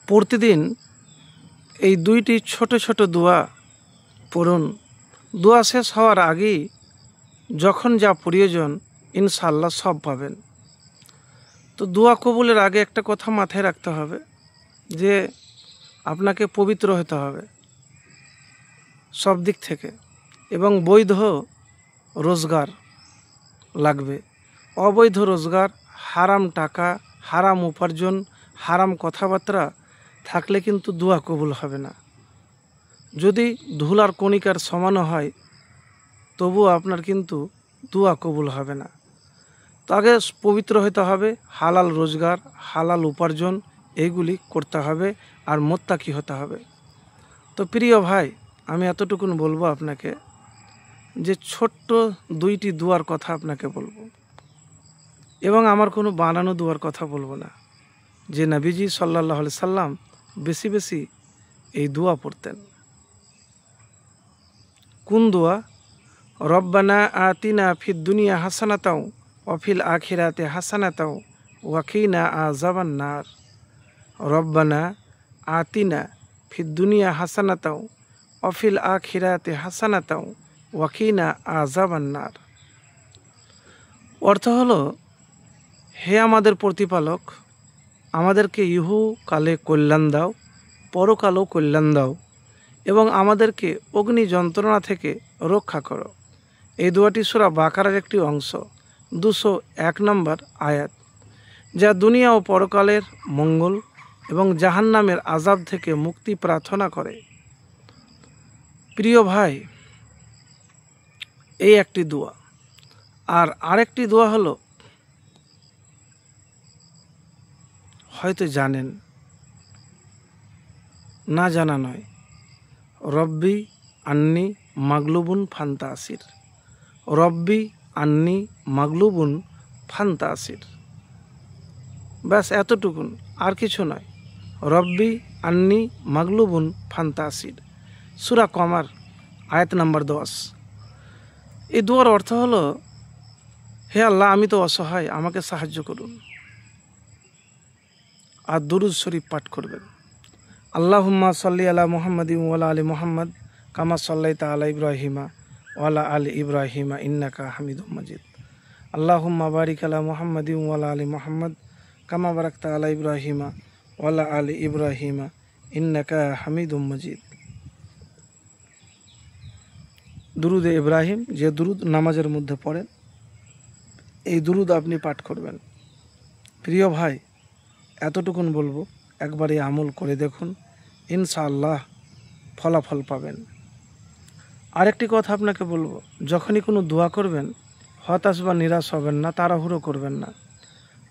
প্রতিদিন এই দুইটি ছোট ছোট দোয়া পড়ুন। দোয়া শেষ হওয়ার আগেই যখন যা প্রয়োজন ইনশাআল্লাহ সব পাবেন। তো দোয়া কবুলের আগে একটা কথা মাথায় রাখতে হবে যে আপনাকে পবিত্র হতে হবে সব দিক থেকে, এবং বৈধ রোজগার লাগবে। অবৈধ রোজগার, হারাম টাকা, হারাম উপার্জন, হারাম কথাবার্তা থাকলে কিন্তু দোয়া কবুল হবে না। যদি ধুলার কণিকার সমানও হয় তবুও আপনার কিন্তু দোয়া কবুল হবে না। তো আগে পবিত্র হতে হবে, হালাল রোজগার, হালাল উপার্জন এইগুলি করতে হবে, আর মোত্তাকি হতে হবে। তো প্রিয় ভাই, আমি এতটুকুন বলবো আপনাকে যে ছোট্ট দুইটি দোয়ার কথা আপনাকে বলবো, এবং আমার কোনো বানানো দোয়ার কথা বলবো না। যে নবীজি সাল্লাল্লাহু আলাইহি সাল্লাম বেশি বেশি এই দোয়া পড়তেন। কোন দোয়া? রব্বানা আতিনা ফিদ দুনিয়া হাসানাতাও ওয়াফিল আখিরাতে হাসানাতাও ওয়াকিনা আযাবান নার। রব্বানা আতিনা ফিদ দুনিয়া হাসানাতাও ওয়াফিল আখিরাতে হাসানাতাও ওয়াকিনা আযাবান নার। অর্থ হলো, হে আমাদের প্রতিপালক, আমাদেরকে ইহু কালে কল্যাণ দাও, পরকালেও কল্যাণ দাও, এবং আমাদেরকে অগ্নি যন্ত্রণা থেকে রক্ষা করো। এই দোয়াটি সূরা বাকারার একটি অংশ, 201 নম্বর আয়াত, যা দুনিয়া ও পরকালের মঙ্গল এবং জাহান্নামের আযাব থেকে মুক্তি প্রার্থনা করে। প্রিয় ভাই, এই একটি দোয়া। আর আরেকটি দোয়া হলো, হয়তো জানেন, না জানা নয়, রব্বি আন্নি মাগলুবুন ফান্তাসির। রব্বি আন্নি মাগলুবুন ফান্তাসির, ব্যাস এতটুকুন, আর কিছু নয়। রব্বি আন্নি মাগলুবুন ফান্তাসির, সূরা কমার আয়াত নম্বর 10। এই দোয়ার অর্থ হলো, হে আল্লাহ, আমি তো অসহায়, আমাকে সাহায্য করুন। আর দুরুদ শরীফ পাঠ করবেন। আল্লাহুম্মা সাল্লি আলা মুহাম্মাদিন ওয়া আলা আলি মুহাম্মাদ কামা সাল্লাইতা আলা ইব্রাহিমা ওয়া আলা আলি ইব্রাহিমা ইন্নাকা হামিদুম মাজিদ। আল্লাহুম্মা বারিক আলা মুহাম্মাদিন ওয়া আলা আলি মুহাম্মাদ কামা বারাকতা আলা ইব্রাহিমা ওয়া আলা আলি ইব্রাহিমা ইন্নাকা হামিদুম মাজিদ। দুরুদে ইব্রাহিম, যে দুরুদ নামাজের মধ্যে পড়েন, এই দুরুদ আপনি পাঠ করবেন। প্রিয় ভাই, এতটুকুন বলবো, একবারে আমল করে দেখুন, ইনশাআল্লাহ ফলাফল পাবেন। আরেকটি কথা আপনাকে বলবো, যখনই কোনো দোয়া করবেন হতাশ বা নিরাশ হবেন না, তাড়াহুড়ো করবেন না,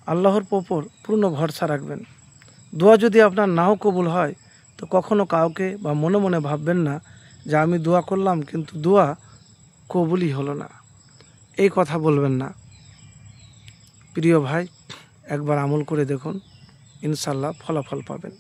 আল্লাহর ওপর পূর্ণ ভরসা রাখবেন। দোয়া যদি আপনার নাও কবুল হয় তো কখনো কাউকে বা মনে মনে ভাববেন না যে আমি দোয়া করলাম কিন্তু দোয়া কবুলই হলো না, এই কথা বলবেন না। প্রিয় ভাই, একবার আমল করে দেখুন, ইনশাআল্লাহ ফলাফল পাবেন।